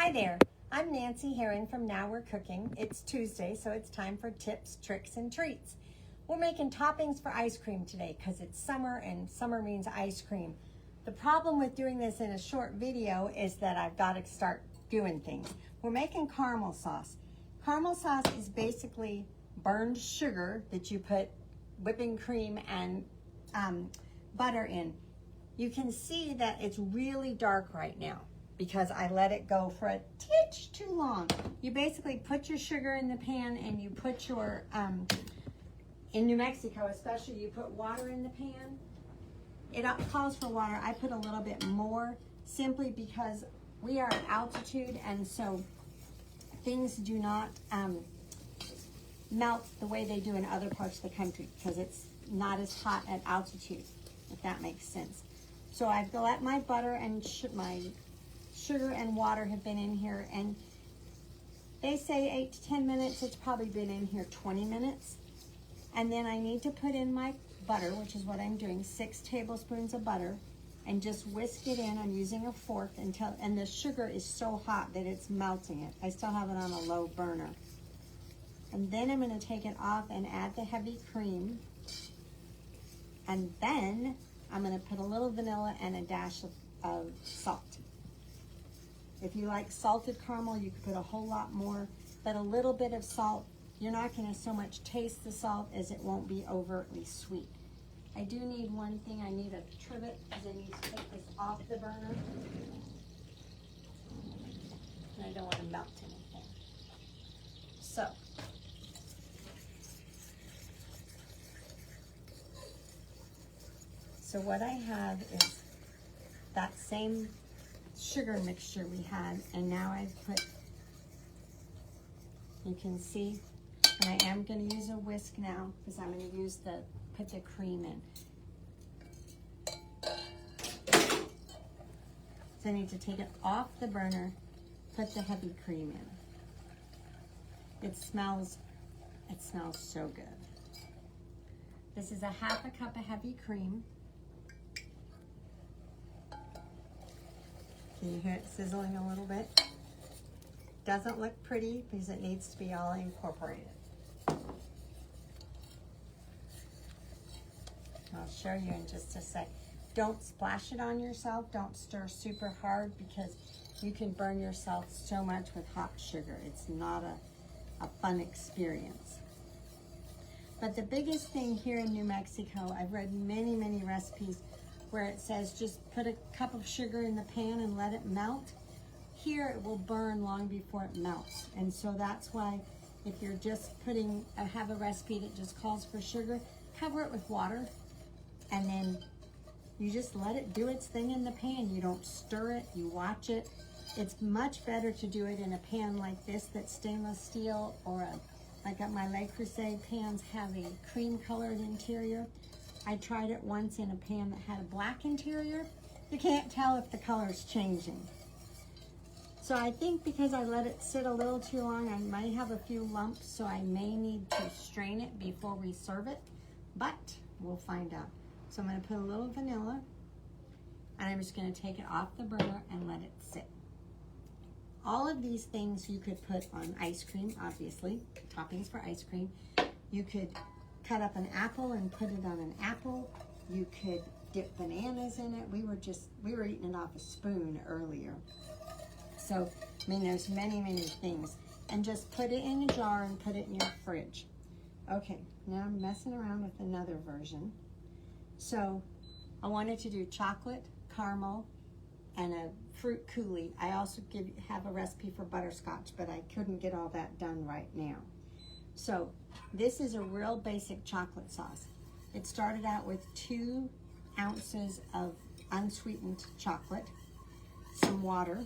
Hi there, I'm Nancy Herring from Now We're Cooking. It's Tuesday, so it's time for tips, tricks, and treats. We're making toppings for ice cream today because it's summer and summer means ice cream. The problem with doing this in a short video is that I've got to start doing things. We're making caramel sauce. Caramel sauce is basically burned sugar that you put whipping cream and butter in. You can see that it's really dark right now because I let it go for a titch too long. You basically put your sugar in the pan and you put your, in New Mexico especially, you put water in the pan. It calls for water. I put a little bit more simply because we are at altitude and so things do not melt the way they do in other parts of the country because it's not as hot at altitude, if that makes sense. So I've let my butter and my sugar and water have been in here, and they say 8 to 10 minutes. It's probably been in here 20 minutes. And then I need to put in my butter, which is what I'm doing, 6 tablespoons of butter, and just whisk it in. I'm using a fork until, and the sugar is so hot that it's melting it. I still have it on a low burner. And then I'm going to take it off and add the heavy cream. And then I'm going to put a little vanilla and a dash of salt. If you like salted caramel, you could put a whole lot more, but a little bit of salt, you're not going to so much taste the salt as it won't be overtly sweet. I do need one thing. I need a trivet because I need to take this off the burner. And I don't want to melt anything. So what I have is that same sugar mixture we had, and now I've put, you can see, and I am going to use a whisk now because I'm going to put the cream in. So I need to take it off the burner, put the heavy cream in. It smells so good. This is a half a cup of heavy cream. Can you hear it sizzling a little bit? Doesn't look pretty because it needs to be all incorporated. I'll show you in just a sec. Don't splash it on yourself. Don't stir super hard because you can burn yourself so much with hot sugar. It's not a fun experience. But the biggest thing here in New Mexico, I've read many, many recipes where it says just put a cup of sugar in the pan and let it melt. Here it will burn long before it melts. And so that's why if you're just have a recipe that just calls for sugar, cover it with water and then you just let it do its thing in the pan. You don't stir it, you watch it. It's much better to do it in a pan like this that's stainless steel, or like my Le Creuset pans have a cream colored interior. I tried it once in a pan that had a black interior. You can't tell if the color's changing. So I think because I let it sit a little too long, I might have a few lumps, so I may need to strain it before we serve it, but we'll find out. So I'm going to put a little vanilla, and I'm just going to take it off the burner and let it sit. All of these things you could put on ice cream, obviously, toppings for ice cream. You could cut up an apple and put it on an apple. You could dip bananas in it. We were eating it off a spoon earlier. So, I mean, there's many, many things. And just put it in a jar and put it in your fridge. Okay, now I'm messing around with another version. So, I wanted to do chocolate, caramel, and a fruit coulis. I also have a recipe for butterscotch, but I couldn't get all that done right now. So, this is a real basic chocolate sauce. It started out with 2 ounces of unsweetened chocolate, some water.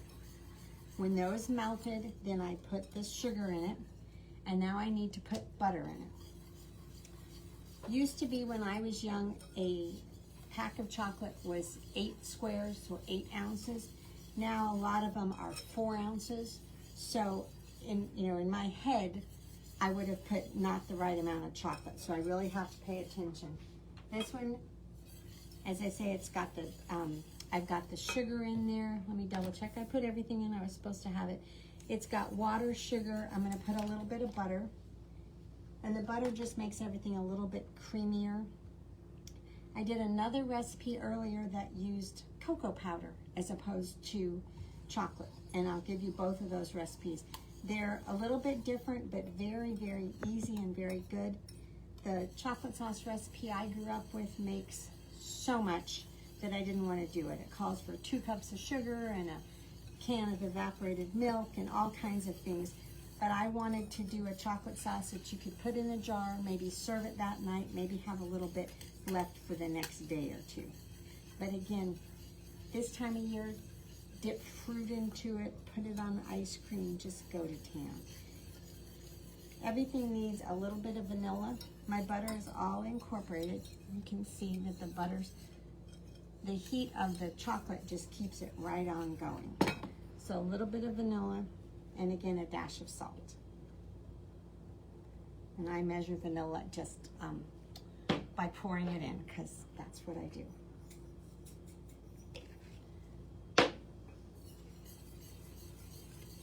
When those melted, then I put the sugar in it, and now I need to put butter in it. Used to be when I was young, a pack of chocolate was 8 squares, so 8 ounces. Now a lot of them are 4 ounces. So in my head, I would have put not the right amount of chocolate. So I really have to pay attention. This one, as I say, it's got the I've got the sugar in there. Let me double check. I put everything in. I was supposed to have it. It's got water, sugar. I'm going to put a little bit of butter. And the butter just makes everything a little bit creamier. I did another recipe earlier that used cocoa powder as opposed to chocolate. And I'll give you both of those recipes. They're a little bit different, but very, very easy and very good. The chocolate sauce recipe I grew up with makes so much that I didn't want to do it. It calls for 2 cups of sugar and a can of evaporated milk and all kinds of things. But I wanted to do a chocolate sauce that you could put in a jar, maybe serve it that night, maybe have a little bit left for the next day or 2. But again, this time of year, dip fruit into it, put it on ice cream, just go to town. Everything needs a little bit of vanilla. My butter is all incorporated. You can see that the heat of the chocolate just keeps it right on going. So a little bit of vanilla, and again, a dash of salt. And I measure vanilla just by pouring it in, because that's what I do.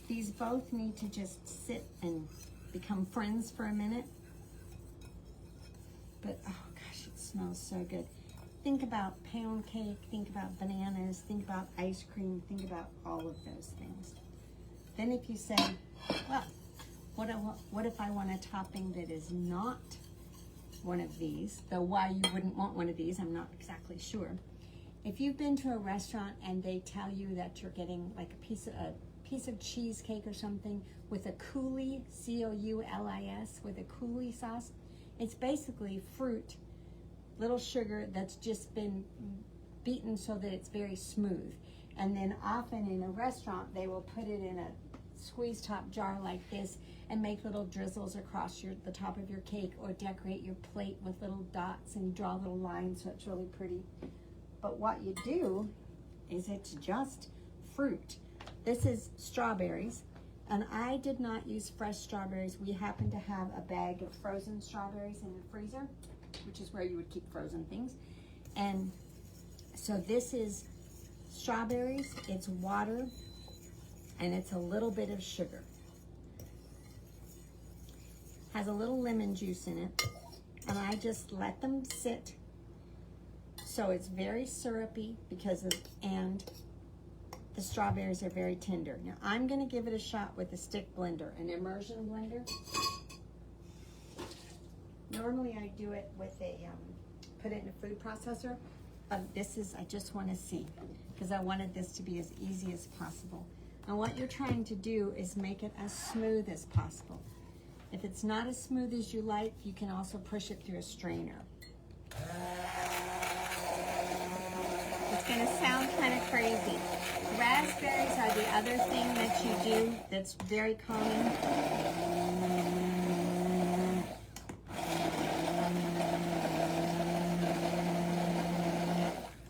These both need to just sit and become friends for a minute. But, oh gosh, it smells so good. Think about pound cake, think about bananas, think about ice cream, think about all of those things. Then if you say, well, what if I want a topping that is not one of these, though why you wouldn't want one of these, I'm not exactly sure. If you've been to a restaurant and they tell you that you're getting like a piece of cheesecake or something with a coulis, C-O-U-L-I-S, with a coulis sauce, it's basically fruit, little sugar that's just been beaten so that it's very smooth. And then often in a restaurant, they will put it in a squeeze top jar like this and make little drizzles across the top of your cake, or decorate your plate with little dots and draw little lines so it's really pretty. But what you do is it's just fruit. This is strawberries, and I did not use fresh strawberries. We happen to have a bag of frozen strawberries in the freezer, which is where you would keep frozen things. And so this is strawberries, it's water, and it's a little bit of sugar. Has a little lemon juice in it, and I just let them sit. So it's very syrupy and the strawberries are very tender. Now I'm gonna give it a shot with a stick blender, an immersion blender. Normally I do it with put it in a food processor. I just wanna see, because I wanted this to be as easy as possible. And what you're trying to do is make it as smooth as possible. If it's not as smooth as you like, you can also push it through a strainer. It's gonna sound kind of crazy. Raspberries are the other thing that you do that's very common.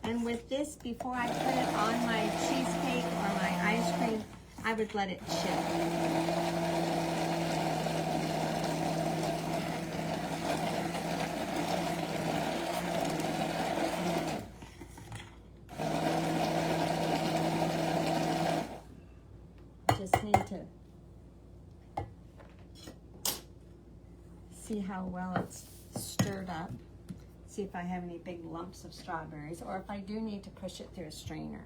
And with this, before I put it on my cheesecake or my ice cream, I would let it chill. Just need to see how well it's stirred up. See if I have any big lumps of strawberries, or if I do need to push it through a strainer.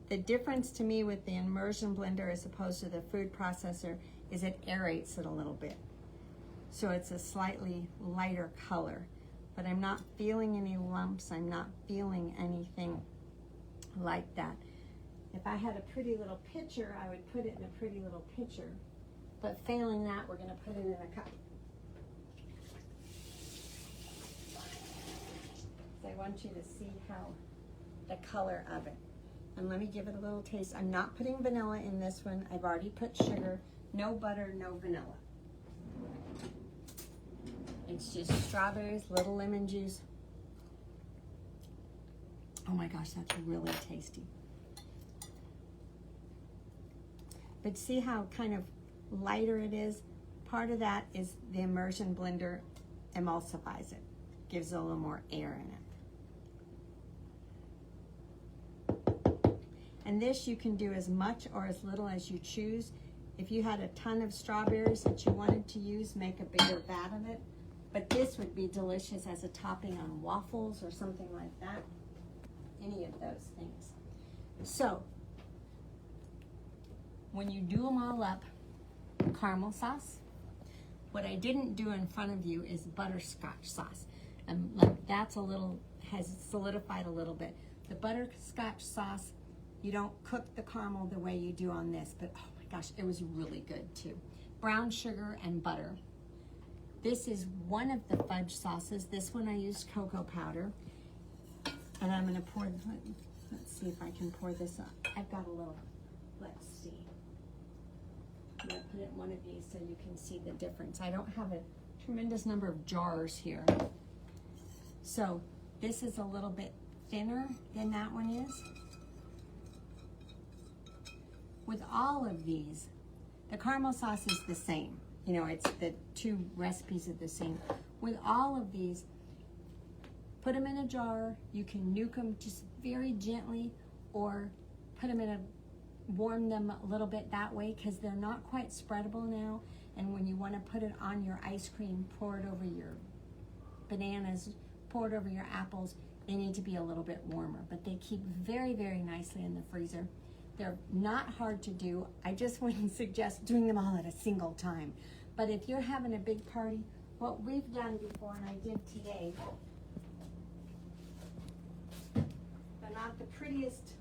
The difference to me with the immersion blender as opposed to the food processor is it aerates it a little bit. So it's a slightly lighter color, but I'm not feeling any lumps. I'm not feeling anything like that. If I had a pretty little pitcher, I would put it in a pretty little pitcher. But failing that, we're gonna put it in a cup. I want you to see how the color of it. And let me give it a little taste. I'm not putting vanilla in this one. I've already put sugar. No butter, no vanilla. It's just strawberries, little lemon juice. Oh my gosh, that's really tasty. But see how kind of lighter it is? Part of that is the immersion blender emulsifies it. Gives it a little more air in it. And this you can do as much or as little as you choose. If you had a ton of strawberries that you wanted to use, make a bigger vat of it. But this would be delicious as a topping on waffles or something like that. Any of those things. So, when you do them all up, caramel sauce. What I didn't do in front of you is butterscotch sauce. And that's a little, has solidified a little bit. The butterscotch sauce, you don't cook the caramel the way you do on this, but oh my gosh, it was really good too. Brown sugar and butter. This is one of the fudge sauces. This one I used cocoa powder. And I'm gonna pour, let's see if I can pour this up. I've got a little, let's see. I'm gonna put it in one of these so you can see the difference. I don't have a tremendous number of jars here. So this is a little bit thinner than that one is. With all of these, the caramel sauce is the same. You know, it's the two recipes are the same. With all of these, put them in a jar. You can nuke them just very gently, or put them in a, warm them a little bit that way, because they're not quite spreadable now. And when you want to put it on your ice cream, pour it over your bananas, pour it over your apples, they need to be a little bit warmer. But they keep very, very nicely in the freezer. They're not hard to do. I just wouldn't suggest doing them all at a single time. But if you're having a big party, what we've done before, and I did today, they're not the prettiest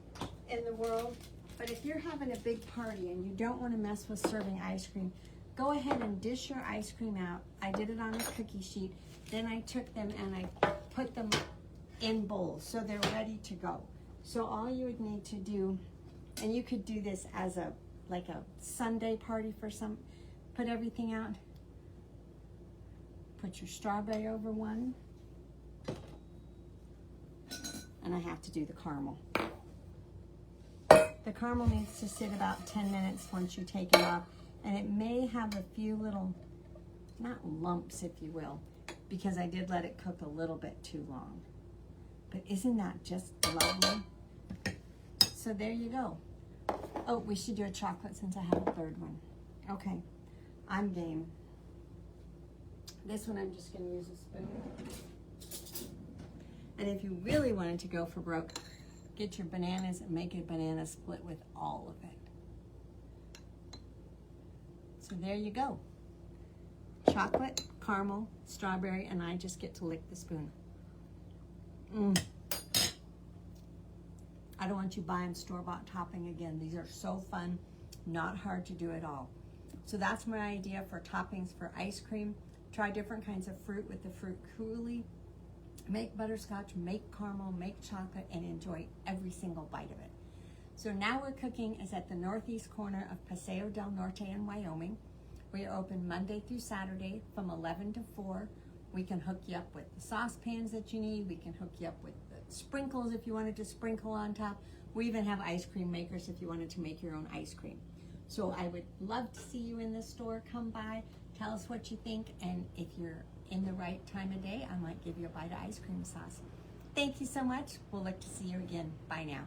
in the world, but if you're having a big party and you don't want to mess with serving ice cream, go ahead and dish your ice cream out. I did it on a cookie sheet. Then I took them and I put them in bowls so they're ready to go. So all you would need to do, and you could do this as a, like a Sunday party for some, put everything out. Put your strawberry over one. And I have to do the caramel. The caramel needs to sit about 10 minutes once you take it off. And it may have a few little, not lumps if you will, because I did let it cook a little bit too long. But isn't that just lovely? So there you go. Oh, we should do a chocolate since I have a third one. Okay, I'm game. This one I'm just gonna use a spoon. And if you really wanted to go for broke, get your bananas and make a banana split with all of it. So there you go. Chocolate, caramel, strawberry, and I just get to lick the spoon. I don't want you buying store-bought topping again. These are so fun, not hard to do at all. So that's my idea for toppings for ice cream. Try different kinds of fruit with the fruit coulis. Make butterscotch, make caramel, make chocolate, and enjoy every single bite of it. So now we're cooking is at the northeast corner of Paseo del Norte in Wyoming. We are open Monday through Saturday from 11 to 4. We can hook you up with the saucepans that you need. We can hook you up with the sprinkles if you wanted to sprinkle on top. We even have ice cream makers if you wanted to make your own ice cream. So I would love to see you in the store. Come by, tell us what you think, and if you're in the right time of day, I might give you a bite of ice cream sauce. Thank you so much. We'll look to see you again. Bye now.